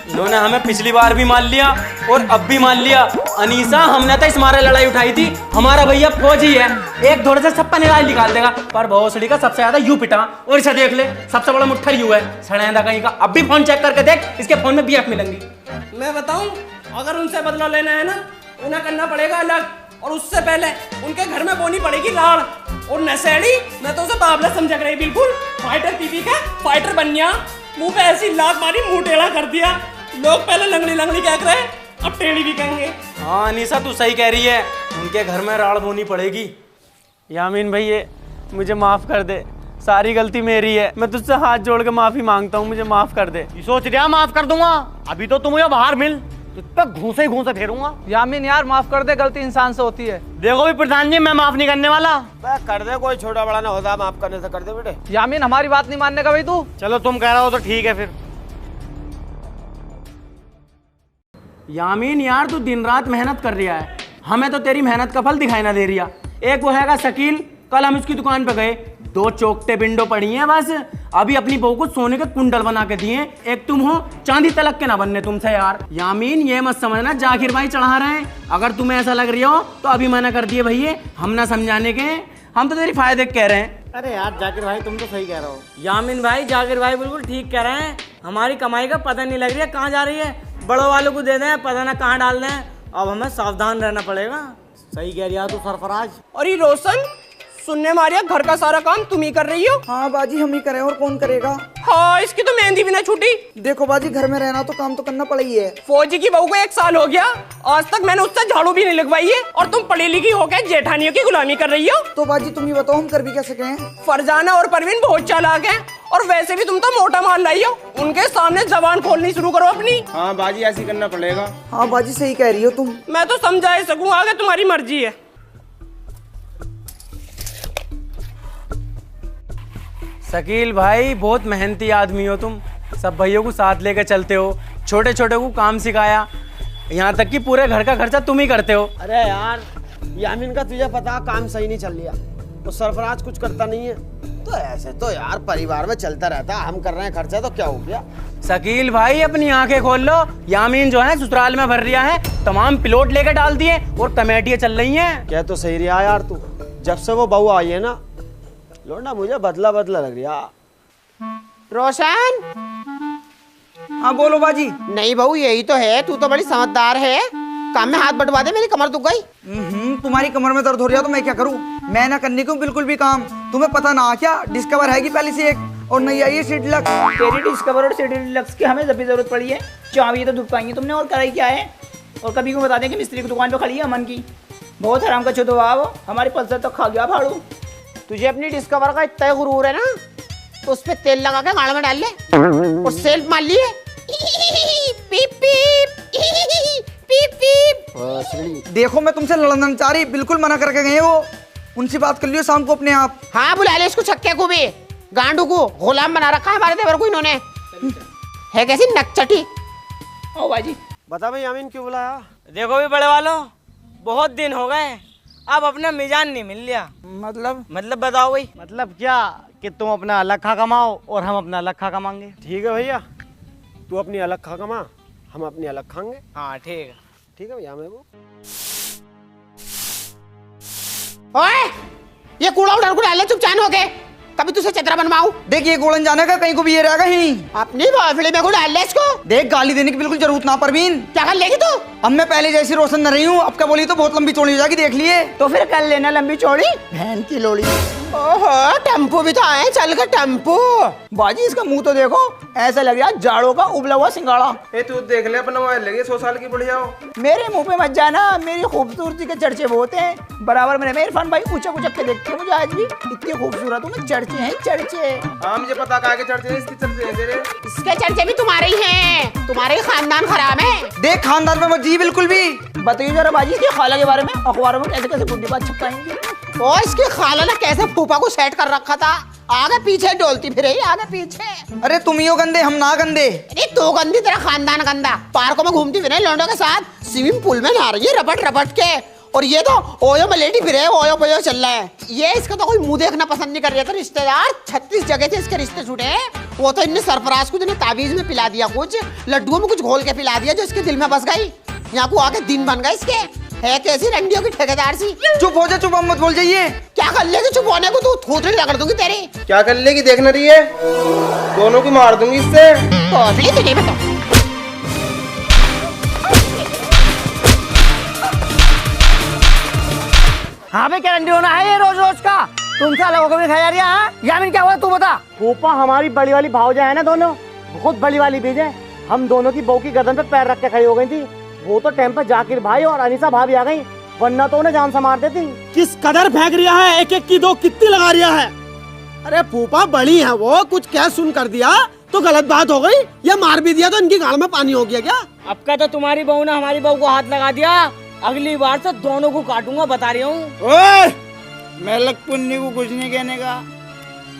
इन्होंने हमें पिछली बार भी मान लिया और अब भी मान लिया। अनीसा, हमने तो इस मारे लड़ाई उठाई थी, हमारा भैया फौजी है, एक दौड़ से सब निकाल निकाल देगा। पर भोसड़ी का सबसे ज्यादा यू पिटा, और इसे देख ले, सबसे बड़ा मुट्ठर यू है, सड़ेंदा कहीं का। अब भी फोन चेक करके देख, इसके फोन में बीएफ मिलेंगी। मैं बताऊं, अगर उनसे बदला लेना है ना, उन्हें करना पड़ेगा अलग, और उससे पहले उनके घर में बोनी पड़ेगी लाड़। और नशेड़ी, मैं तो उसे बाबला समझ रही, बिल्कुल फाइटर पीपी का फाइटर बन गया। मुंह पे ऐसी लात मारी, मुंह टेढ़ा कर दिया। लोग पहले लंगड़ी लंगड़ी कह रहे, अब टेढ़ी भी कहेंगे। हाँ अनीसा, तू सही कह रही है, उनके घर में राड़ बोनी पड़ेगी। यामीन भैया, मुझे माफ कर दे, सारी गलती मेरी है। मैं तुझसे हाथ जोड़ के माफी मांगता हूँ, मुझे माफ कर दे। सोच रहा माफ कर दूंगा, अभी तो तुम मुझे बाहर मिल, तुझ पे घूसे ही घूसे फेरूंगा। यामीन यार, माफ कर दे, गलती इंसान से होती है। देखो भी प्रधान जी, मैं माफ नहीं करने वाला। कर दे, कोई छोटा बड़ा ना होता, माफ करने से कर दे बेटे। यामीन, हमारी बात नहीं मानने का भाई तू। चलो तुम कह रहे हो तो ठीक है फिर। यामीन यार, तू दिन रात मेहनत कर रहा है, हमें तो तेरी मेहनत का फल दिखाई ना दे रहा। एक वो हैगा शकील, कल हम इसकी दुकान पे गए, 2 चौकटे विंडो पड़ी हैं बस, अभी अपनी बहू को सोने के कुंडल बना के दिए। एक तुम हो, चांदी तलक के ना बनने तुमसे यार। यामीन, ये मत समझना जाकिर भाई चढ़ा रहे हैं, अगर तुम्हें ऐसा लग रहा हो तो अभी मना कर दिए भैया, हम ना समझाने के, हम तो तेरी फायदे कह रहे हैं। अरे यार जाकिर भाई, तुम तो सही कह रहे हो। यामीन भाई, जाकिर भाई बिल्कुल ठीक कह रहे हैं, हमारी कमाई का पता नहीं लग रही है कहाँ जा रही है। बड़ों वालों को दे दें, पता ना कहाँ डाल दें, अब हमें सावधान रहना पड़ेगा। सही कह रहा तू सरफराज। और ये रोशन, सुनने मारिया घर का सारा काम तुम ही कर रही हो। हाँ बाजी, हम ही करें और कौन करेगा। हाँ, इसकी तो मेहंदी भी ना छूटी। देखो बाजी, घर में रहना तो काम तो करना पड़ा ही है। फौजी की बहू को 1 साल हो गया, आज तक मैंने उससे झाड़ू भी नहीं लगवाई है, और तुम पढ़ी लिखी होकर जेठानियों की गुलामी कर रही हो। तो बाजी तुम ही बताओ, हम कर भी कैसे गए। फरजाना और परवीन बहुत चालाक हैं, और वैसे भी तुम तो मोटा माल लाई हो, उनके सामने जबान खोलनी शुरू करो अपनी। हाँ बाजी, ऐसी करना पड़ेगा। हाँ बाजी, सही कह रही हो तुम। मैं तो समझा ही सकूं, आगे तुम्हारी मर्जी है। शकील भाई, बहुत मेहनती आदमी हो तुम, सब भाइयों को साथ लेकर चलते हो, छोटे छोटे को काम सिखाया, यहाँ तक कि पूरे घर का खर्चा तुम ही करते हो। अरे यार, यामीन का तुझे पता काम सही नहीं चल रहा, तो सरफराज कुछ करता नहीं है, तो ऐसे तो यार परिवार में चलता रहता, हम कर रहे हैं खर्चा तो क्या हो गया। शकील भाई, अपनी आंखें खोल लो, यामीन जो है ससुराल में भर रिया है, तमाम प्लॉट लेकर डाल दिए और कमेटियां चल रही हैं। क्या तो सही रहा यार तू, जब से वो बहू आई है ना, लोडा मुझे बदला बदला लग रहा। रोशन, हाँ बोलो बाजी। नहीं बहू, यही तो है, तू तो बड़ी समझदार है, काम में हाथ बटवा दे, मेरी कमर दुख गई। तुम्हारी कमर में दर्द हो रहा तो मैं क्या करूं, मैं ना करने को बिल्कुल भी काम, तुम्हें पता ना क्या, डिस्कवर है कि पहले से एक और नहीं आई है सीट लक। तेरी डिस्कवर और सिटी डिलक्स की हमें जब भी जरूरत पड़ी है, चाबी तो दुख पाएंगे तुमने, और कराई क्या है। और कभी को बता दें कि मिस्त्री की दुकान पे खड़ी है अमन की, बहुत हराम का छुदो वो, हमारी पल्सर तक खा गया फाड़ू। तुझे अपनी डिस्कवर का इतना गुरूर है ना, तो उस पे तेल लगा के गाड़ में डाल ले और सेल्फ मार लिए। पीप पीप पीप पीप। देखो मैं तुमसे लड़ना नहीं चाह रही, बिल्कुल मना करके गए वो, उनसे बात कर लियो शाम को अपने आप। हाँ बुला ले इसको, छक्के को भी, गांडू को गुलाम बना रखा है हमारे देवर को इन्होंने। है कैसी नकचटी। ओ बाजी बता भाई यामीन क्यों बुलाया? देखो भी बड़े वालों, बहुत दिन हो गए, अब अपना मिजान नहीं मिल लिया। मतलब बताओ भाई। मतलब क्या कि तुम अपना अलग खा कमाओ और हम अपना अलग खा कमाएंगे। ठीक है भैया, तू अपनी अलग खा कमा, हम अपनी अलग खाएंगे। हाँ ठीक है। ठीक है भैया। मैं वो ओए, ये कूड़ा उधर को डाल ले चुपचाप हो के, कभी तुझसे चतरा बनवाऊं। देख ये गोलन जाने का कहीं को भी ये रहेगा ही। अपनी बाफड़ी में को डाल ले इसको। देख गाली देने की बिल्कुल जरूरत ना परवीन। क्या कर लेगी तू? अब मैं पहले जैसी रोशन न रही हूँ, अब क्या बोली तो बहुत लंबी चौड़ी हो जाएगी, देख लिए। तो फिर कर लेना लंबी चौड़ी, बहन की लोड़ी। ओहो, टेम्पो भी तो आए, चल के टेम्पो। बाजी इसका मुंह तो देखो, ऐसा लग रहा है जाड़ों का उबला हुआ सिंगाड़ा। ए तू देख ले अपना मोबाइल लगे 100 साल की बढ़िया हो। मेरे मुंह पे मत जाना, मेरी खूबसूरती के चर्चे बहुत हैं। बराबर मेरे इरफान भाई ऊंचा ऊंचा के देखते हैं मुझे आज भी, इतनी खूबसूरत हूँ मैं, चर्चे हैं चर्चे। हाँ मुझे पता कहा के चर्चे हैं, इसकी चर्चे हैं तेरे। इसके चर्चे भी तुम्हारे ही हैं, तुम्हारे ही खानदान खराब है। देख खानदान में मत जी बिल्कुल भी। बताइए जरा बाजी इसकी खाला के बारे में, अखबारों में कैसे कैसे बुद्धि बात छपकाएंगे। और इसकी खाला ने कैसे फूफा को सेट कर रखा था, आगे पीछे डोलती फिर आगे पीछे। अरे तुम ही हो गंदे, हम ना गंदे। अरे तो गंदी, तेरा खानदान गंदा। पार्कों में घूमती फिरे लौंडों के साथ, स्विमिंग पूल में नहा रही है रपट रपट के, और ये तो ओयो में लेटी फिरे, ओयो पयो चल रहा है। ये इसका तो कोई मुंह देखना पसंद नहीं कर रहा था। रिश्तेदार 36 जगह से इसके रिश्ते छूटे हैं। वो तो इनने सरफराज को ताबीज में पिला दिया, कुछ लड्डुओं में कुछ घोल के पिला दिया जो इसके दिल में बस गई। यहाँ को आके दिन बन गए इसके। है कैसी रंडियों की ठेकेदार सी। चुप हो जा, चुप, हम मत बोल जाइए। क्या कर लेगी चुप होने को, तू थोतड़ी रगड़ दूंगी तेरी। क्या कर लेगी देख न रही है, दोनों की मार दूंगी इससे। थोतड़ी तुझे बताओ। हाँ भाई, क्या रंडी होना है ये रोज रोज का? तुमसे अलग होकर भी खाया रहा है। यामिन क्या हुआ तू बता। फूफा हमारी बड़ी वाली भावजा है ना, दोनों बहुत बड़ी वाली बीज है। हम दोनों की बहू की गर्दन पे पैर रख के खड़ी हो गई थी। वो तो टाइम पर जाकिर भाई और अनीसा भाभी आ गई, वरना तो उन्हें जान से मार देती। किस कदर फेंक रिया है, एक एक की दो कितनी लगा रिया है। अरे फूफा बड़ी है वो, कुछ क्या सुन कर दिया तो गलत बात हो गई, या मार भी दिया तो इनकी गाड़ में पानी हो गया क्या? अब का तो तुम्हारी बहू ने हमारी बहू को हाथ लगा दिया, अगली बार से दोनों को काटूंगा, बता रही हूँ। ओए, मेलक पुन्नी को कुछ नहीं कहने का,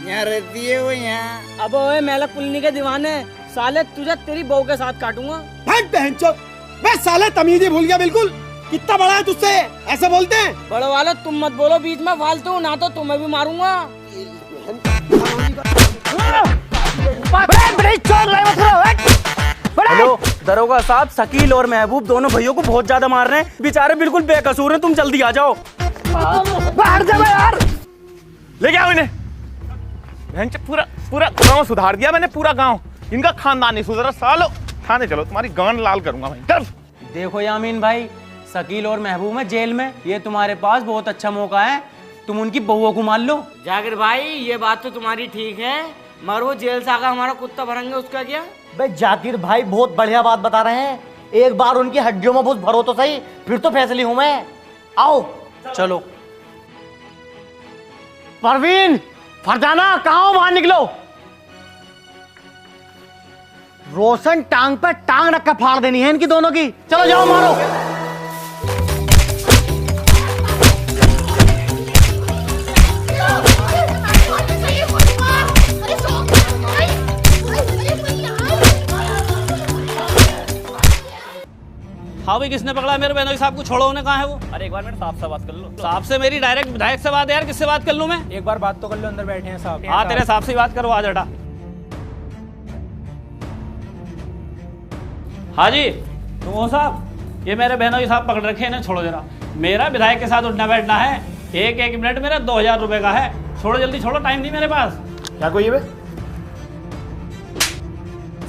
यहाँ रहती है वो यहाँ। अब ओए मेलक पुन्नी के दीवाने, साले तुझे तेरी बहू के साथ काटूंगा। भाग बहनचोद, बे साले तमीज ही भूल गया बिल्कुल। कितना बड़ा है तुझसे, ऐसे बोलते हैं? बड़े वाले तुम मत बोलो बीच में फालतू, ना तो तुम्हें भी मारूंगा। हेलो दरोगा साहब, शकील और महबूब दोनों भैयों को बहुत ज्यादा मार रहे हैं, बेचारे बिल्कुल बेकसूर हैं, तुम जल्दी आ जाओ। बाहर जा यार, ले आओ इन्हें। पूरा पूरा गांव सुधार दिया मैंने, पूरा गांव। इनका खानदान नहीं सुधरा। सालो थाने चलो, तुम्हारी गांड लाल करूंगा भाई। देखो यामीन भाई, शकील और महबूब है जेल में, ये तुम्हारे पास बहुत अच्छा मौका है, तुम उनकी बहुओं को मार लो। जाकिर भाई ये बात तो तुम्हारी ठीक है, मगर वो जेल से आकर हमारा कुत्ता भरेंगे, उसका क्या? भाई जाकिर भाई बहुत बढ़िया बात बता रहे हैं, एक बार उनकी हड्डियों में घुस भरो तो सही, फिर तो फैसले हूं मैं। आओ चलो। परवीन, फरजाना, कहाँ हो? बाहर निकलो। रोशन टांग पर टांग रख कर फाड़ देनी है इनकी दोनों की। चलो जाओ मारो। हाँ भाई, किसने पकड़ा मेरे बहनोई साहब को? छोड़ो, उन्हें कहाँ है वो? अरे एक बार मेरे साहब से बात कर लो। साहब से मेरी डायरेक्ट विधायक से बात है यार, किससे बात कर लूं मैं? एक बार बात तो कर लो, अंदर बैठे हैं साहब। हाँ तेरे साहब से बात करो, आज हटा। हाँ जी तुम हो साहब, ये मेरे बहनोई साहब पकड़ रखे हैं, इन्हें छोड़ो जरा। मेरा विधायक के साथ उठना बैठना है, एक एक मिनट मेरा 2000 रुपए का है। छोड़ो जल्दी, छोड़ो, टाइम नहीं मेरे पास। क्या कोई है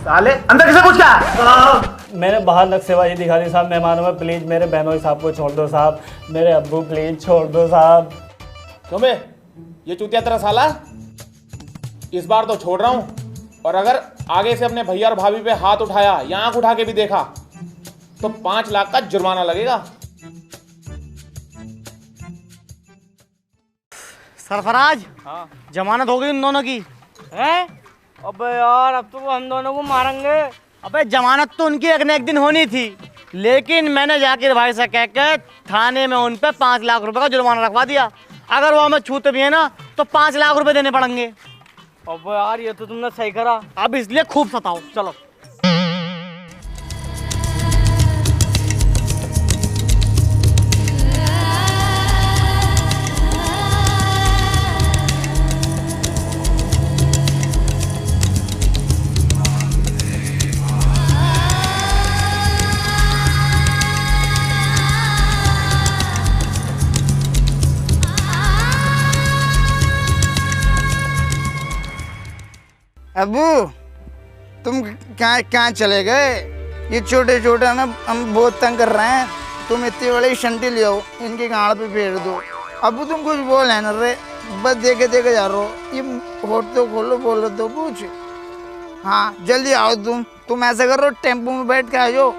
साले? अंदर किसे कुछ क्या? मेरे बाहर नक्सेबाजी दिखा दी साहब मेहमानों में, प्लीज मेरे बहनोई साहब को छोड़ दो साहब, मेरे अब्बू प्लीज छोड़ दो साहब। क्यों बे, ये चूतिया तेरा साला? इस बार तो छोड़ रहा हूं, और अगर आगे से अपने भैया और भाभी पे हाथ उठाया या आंख उठा के भी देखा तो 5 लाख का जुर्माना लगेगा। सरफराज, जमानत हो गई उन दोनों की है? अबे यार अब तो वो हम दोनों को मारेंगे। अबे जमानत तो उनकी एक न एक दिन होनी थी, लेकिन मैंने जाकिर भाई से कह के थाने में उन पे 5 लाख रुपए का जुर्माना रखवा दिया। अगर वो हमें छूते भी है ना तो 5 लाख रुपए देने पड़ेंगे। अबे यार ये तो तुमने सही करा। अब इसलिए खूब सताओ। चलो। अबू तुम कहाँ चले गए? ये छोटे छोटे हम बहुत तंग कर रहे हैं। तुम इतनी बड़ी शंटी ले आओ, इनकी गाड़ पे फेर दो। अबू तुम कुछ बोल है ना रे, बस देखे देखे जा रहे हो। ये होट तो खोलो, बोलो तो कुछ। हाँ जल्दी आओ तुम ऐसा करो, टेम्पो में बैठ के आ जाओ।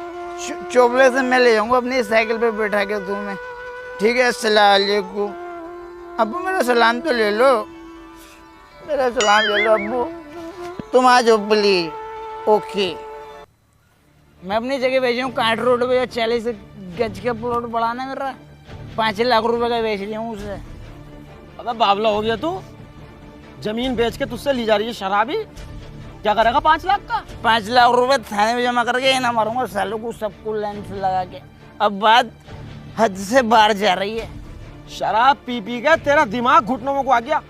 चोपले से मैं ले जाऊँगा अपनी साइकिल पे बैठा के तुम्हें। ठीक है, अस्सलाम वालेकुम। अबू मेरा सलाम तो ले लो, मेरा सलाम ले लो अबू। तुम आ जाओ प्लीज। ओके, मैं अपनी जगह भेज हूँ कांट रोड पे। 40 गज का प्लॉट बढ़ाना मेरा, 5 लाख रुपए का बेच लिया हूँ उसे। अबे बावला हो गया तू, जमीन बेच के तुझसे ली जा रही है शराबी। क्या करेगा 5 लाख का? 5 लाख रुपए थाने में जमा करके ना मारूंगा सालों को, सबको लाइन से लगा के। अब बात हद से बाहर जा रही है। शराब पी पी के तेरा दिमाग घुटनों में को आ गया।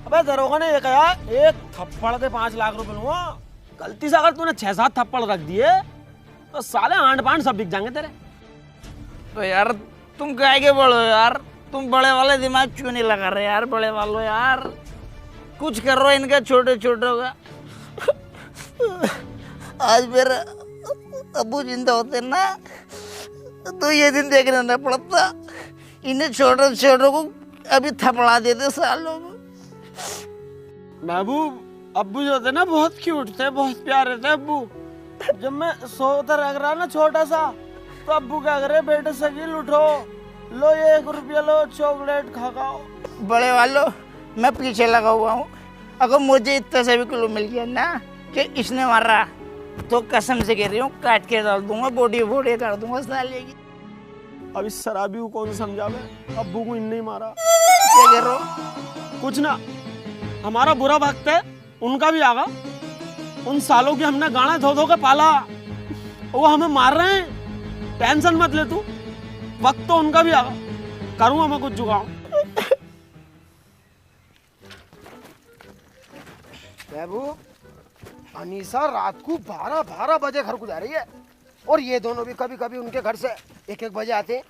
अबे दरोगा ने ये कहा 1 थप्पड़ दे 5 लाख रुपए लूंगा। गलती से अगर तूने 6-7 थप्पड़ रख दिए तो साले आंट पांट सब बिक जाएंगे तेरे। तो यार तुम कह के बोलो यार, तुम बड़े वाले दिमाग क्यों नहीं लगा रहे यार? बड़े वालों यार कुछ करो इनका छोटे छोटे का। आज मेरा अबू जिंदा होते ना तो ये दिन देखने न पड़ता। इन्हें छोटे छोटों को अभी थपड़ा देते सालों को। महबूब अब्बू जो थे ना बहुत क्यूट थे, बहुत प्यारे थे अब्बू। जब मैं सोता रख रहा ना छोटा सा, तो अब्बू क्या करे, बेटे शकील उठो, लो ये 1 रुपया लो, चॉकलेट खाओ। बड़े वालों मैं पीछे लगा हुआ हूँ। अगर मुझे इतना सा भी क्लू मिल गया ना कि इसने मारा, तो कसम से कह रही हूँ काट के डाल दूंगा, बॉडी बॉडी कर दूंगा साले की। अब इस शराबी को कौन समझावे? अब्बू को इन नहीं मारा। क्या कह रहे हो? कुछ ना, हमारा बुरा वक्त है, उनका भी आगा। उन सालों की हमने गाना धो धो के पाला, वो हमें मार रहे हैं। टेंशन मत ले तू, वक्त तो उनका भी आगा। करूंगा मैं कुछ जुगाड़। बाबू अनीसा रात को 12 बजे घर को जा रही है, और ये दोनों भी कभी कभी उनके घर से 1 बजे आते हैं।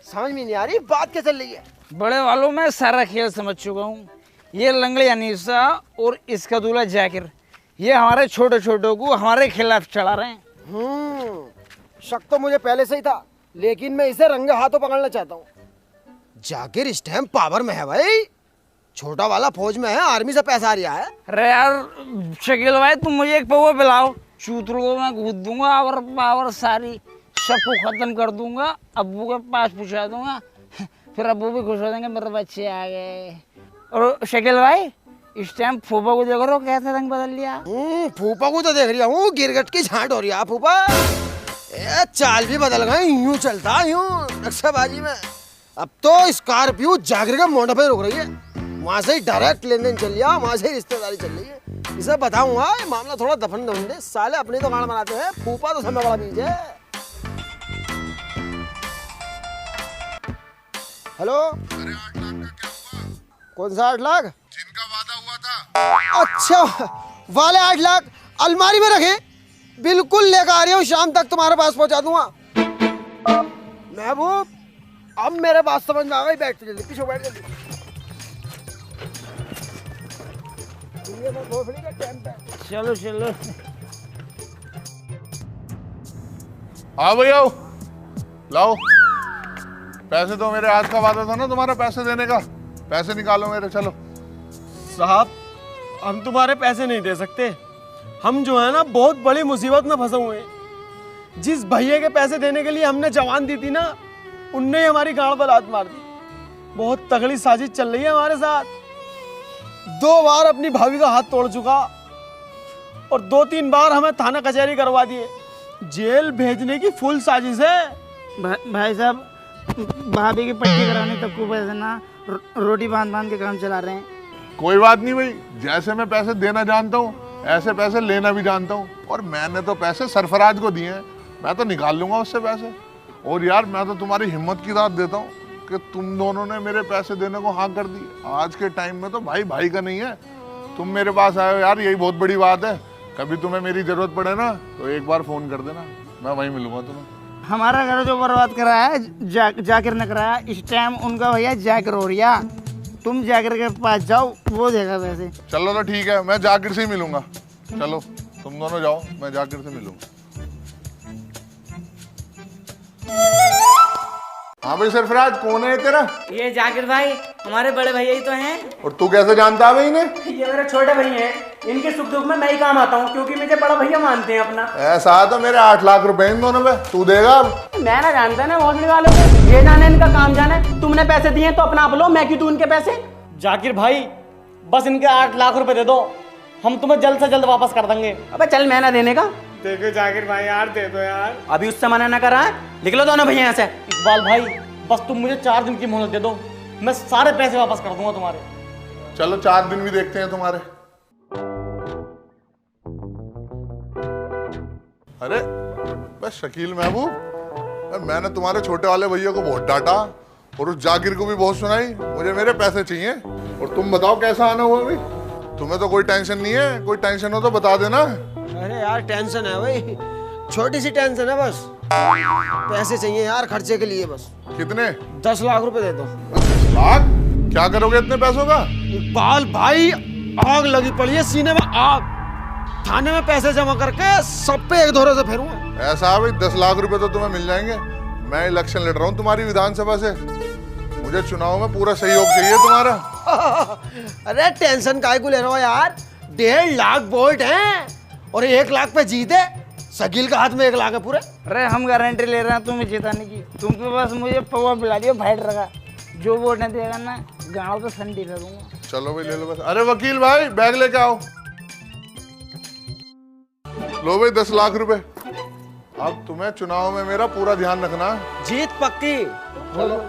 समझ में नहीं आ रही बात क्या चल रही है। बड़े वालों मैं सारा खेल समझ चुका हूँ। ये लंगड़ी अनीसा और इसका दूल्हा जाकिर, ये हमारे छोटे छोटों को हमारे खिलाफ चढ़ा रहे हैं। शक तो मुझे पहले से ही था, लेकिन मैं इसे रंगे हाथों पकड़ना चाहता हूँ। जाकिर इस टाइम पावर में है भाई, छोटा वाला फौज में है, आर्मी से पैसा आ रहा है। अरे यार शकील भाई तुम मुझे एक पौवा पिलाओ, चूतरों को मैं कूद दूंगा और पावर सारी सबको खत्म कर दूंगा। अब्बू के पास पहुंचा दूंगा, फिर अब्बू भी खुश हो जाएंगे मेरे बच्चे आ गए। और शकील भाई इस टाइम फूफा को देख रहे हो कैसे रंग बदल लिया? फूफा को तो देख रहा हूँ, गिरगट की झांट हो रही है फूफा। चाल भी बदल गए, यूं चलता यूं नक्शाबाजी में। अब तो स्कॉर्पियो जाकिर का मोड़ पे रुक रही है, वहां से ही डायरेक्ट लेन देन चल लिया, वहां से ही रिश्तेदारी चल रही है। इसे बताऊंगा ये मामला थोड़ा दफन दफन दे, साले अपने तो गाना बनाते हैं, फूफा तो समय बड़ा बीज है। हेलो, कौन सा 8 लाख? जिनका वादा हुआ था। अच्छा वाले 8 लाख अलमारी में रखे, बिल्कुल लेकर आ रही हूँ, शाम तक तुम्हारे पास पहुंचा दूंगा। महबूब अब मेरे बात समझ में आ गई, बैठ जल्दी, पीछे बैठ जल्दी। चलो चलो हाँ भैया लाओ पैसे। तो मेरे आज का वादा था ना तुम्हारा पैसे देने का, पैसे निकालो मेरे। चलो साहब हम तुम्हारे पैसे नहीं दे सकते। हम जो है ना बहुत बड़ी मुसीबत में फंसे हुए हैं। जिस भैया के पैसे देने के लिए हमने जवान दी थी ना, उनने ही हमारी गांड पर लात मार दी। बहुत तगड़ी साजिश चल रही है हमारे साथ। 2 बार अपनी भाभी का हाथ तोड़ चुका और 2-3 बार हमें थाना कचहरी करवा दिए। जेल भेजने की फुल साजिश है। भाई साहब, भाभी की पट्टी कराने तक को पैसे ना रोटी बांध बांध के काम चला रहे हैं। कोई बात नहीं भाई, जैसे मैं पैसे देना जानता हूँ ऐसे पैसे लेना भी जानता हूँ। और मैंने तो पैसे सरफराज को दिए हैं, मैं तो निकाल लूंगा उससे पैसे। और यार मैं तो तुम्हारी हिम्मत की दाद देता हूँ कि तुम दोनों ने मेरे पैसे देने को हाँ कर दी। आज के टाइम में तो भाई भाई का नहीं है। तुम मेरे पास आए हो यार, यही बहुत बड़ी बात है। कभी तुम्हें मेरी जरूरत पड़े ना तो एक बार फोन कर देना, मैं वहीं मिलूंगा तुम्हें। हमारा घर जो बर्बाद कराया है जाकिर ने कराया। इस टाइम उनका भैया जाकिर हो रहा। तुम जाकिर के पास जाओ, वो देगा पैसे। चलो तो ठीक है, मैं जाकिर से ही मिलूंगा। चलो तुम दोनों जाओ, मैं जाकिर से मिलूंगा। हाँ भाई सरफराज, कौन है तेरा? ये जाकिर भाई हमारे बड़े भैया ही तो हैं। और तू कैसे जानता है भाई इन्हें? ये मेरे छोटे भैया हैं। इनके सुख दुख में मैं ही काम आता हूँ, क्योंकि मुझे बड़ा भैया मानते हैं अपना। ऐसा तो मेरे 8 लाख रुपए इन दोनों पे तू देगा अब? मैं ना जानता ना भोसड़ी वालों को, ये जाने इनका काम जाने। तुमने पैसे दिए तो अपना आप लो, मैं क्यों दूं इनके पैसे। जाकिर भाई बस इनके 8 लाख रुपए दे दो, हम तुम्हें जल्द से जल्द वापस कर देंगे। अबे चल, मैं ना देने का। देखो जाकिर भाई यार, दे दो यार। अभी उससे मना ना करा है, निकलो दोनों भैया यहाँ से। इकबाल भाई बस तुम मुझे 4 दिन की मोहलत दे दो, मैं सारे पैसे वापस कर दूंगा तुम्हारे। चलो 4 दिन भी देखते हैं तुम्हारे। अरे बस शकील महबूब, मैंने तुम्हारे छोटे वाले भैया को बहुत डांटा और उस जाकिर को भी बहुत सुनाई। मुझे मेरे पैसे चाहिए। और तुम बताओ कैसा आना हुआ भाई? तुम्हें तो कोई टेंशन नहीं है, कोई टेंशन हो तो बता देना। अरे यार टेंशन है भाई, छोटी सी टेंशन है बस। पैसे चाहिए यार खर्चे के लिए बस। कितने? 10 लाख रुपए दे दो। 10 लाख? क्या करोगे इतने पैसों का? इकबाल भाई, आग लगी पड़ी है सीने में, आग। थाने में पैसे जमा करके सब पे एक धोरे से फेरूंगा। ऐसा है भाई, 10 लाख रुपए तो तुम्हें मिल जाएंगे। मैं इलेक्शन लड़ रहा हूँ तुम्हारी विधानसभा से, मुझे चुनाव में पूरा सहयोग चाहिए तुम्हारा। अरे टेंशन काहे को ले रहे हो यार? 1.5 लाख वोट हैं और 1 लाख पे जीत है। शकील का हाथ में 1 लाख है पूरे। अरे हम गारंटी ले रहे हैं तुम्हें जिताने की। तुम तो बस मुझे पवा पिला दियो फाइट रखा। जो वोट नहीं देगा ना, गाँव तो संडी करूंगा। चलो भाई ले लो बस। अरे वकील भाई बैग लेके आओ। लो भाई 10 लाख रुपए। अब तुम्हें चुनाव में मेरा पूरा ध्यान रखना। जीत पक्की। चलो।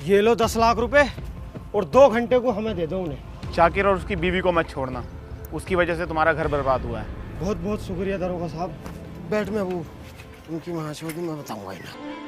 ये लो 10 लाख रुपए और 2 घंटे को हमें दे दो उन्हें। शाकिर और उसकी बीवी को मत छोड़ना, उसकी वजह से तुम्हारा घर बर्बाद हुआ है। बहुत बहुत शुक्रिया दरोगा साहब। बैठ में वो उनकी महाशोधी मैं बताऊंगा इन्हें।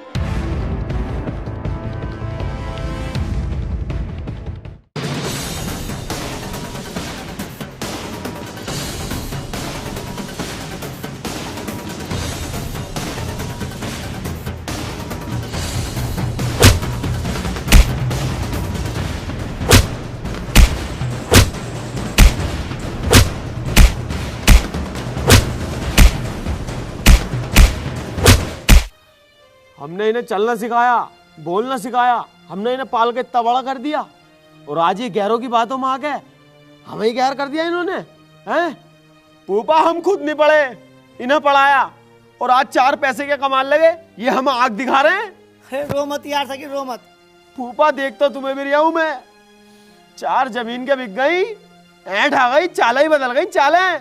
हमने इन्हें चलना सिखाया, बोलना सिखाया, हमने इन्हें पाल के इतना बड़ा कर दिया और आज ये गैरों की बातों में आ गए हमें ही गैर कर दिया इन्होंने। हैं पूपा, हम खुद नहीं पढ़े, इन्हें पढ़ाया और आज 4 पैसे के कमाल लगे, ये हम आग दिखा रहे हैं। रो मत यार सकी, रो मत। पूपा देख तो तुम्हें भी रहा हूं मैं। 4 जमीन के बिक गई, ऐंठ आ गई, चालें ही बदल गई चालें,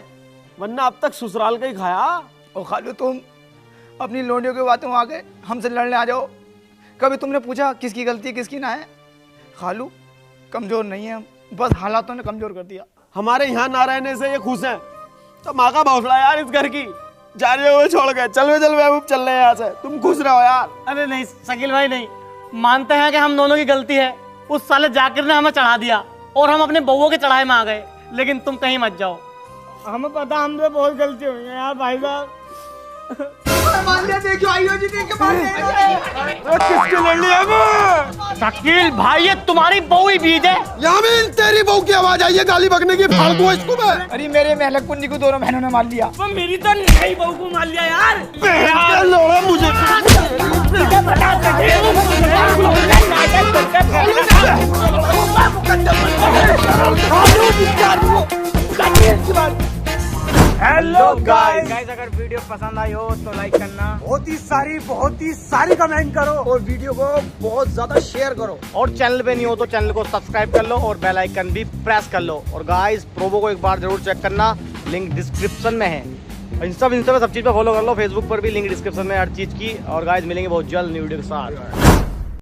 वरना अब तक ससुराल का ही खाया। और खालू तुम अपनी लोंडियों की बातों में आके हमसे लड़ने आ जाओ। कभी तुमने पूछा किसकी गलती किसकी ना है? खालू कमजोर नहीं है हम, बस हालातों ने कमजोर कर दिया। हमारे यहाँ ना रहने से ये खुश हैं, तो माँ का भौसला यार इस घर की। जा रहे हुए छोड़ गए, चल महबूब चल रहे हैं यहाँ से, तुम खुश रहो यार। अरे नहीं शकील भाई नहीं, मानते हैं कि हम दोनों की गलती है। उस साले जाकिर ने हमें चढ़ा दिया और हम अपने बउओं के चढ़ाए में आ गए, लेकिन तुम कहीं मत जाओ। हमें पता हमसे बहुत गलती हुई है यार भाई साहब। किसके ले लिया शकील भाई ये तुम्हारी बहू ही बीज है। यामीन तेरी बहू की आवाज आई है गाली बकने की, फाड़ दूं इसको मैं। अरे मेरे महलक पुन्नी को दोनों बहनों ने मार लिया। वो मेरी तो नई बहू को मार लिया यार। लोड़ा मुझे हेलो गाइस अगर वीडियो पसंद आई हो तो लाइक करना, बहुत ही सारी कमेंट करो और वीडियो को बहुत ज्यादा शेयर करो। और चैनल पे नहीं हो तो चैनल को सब्सक्राइब कर लो और बेल आइकन भी प्रेस कर लो। और गाइस प्रोमो को एक बार जरूर चेक करना, लिंक डिस्क्रिप्शन में है। इंस्टा पे सब चीज पे फॉलो कर लो, फेसबुक पर भी लिंक डिस्क्रिप्शन में हर चीज की। और गाइस मिलेंगे बहुत जल्द न्यू वीडियो के साथ।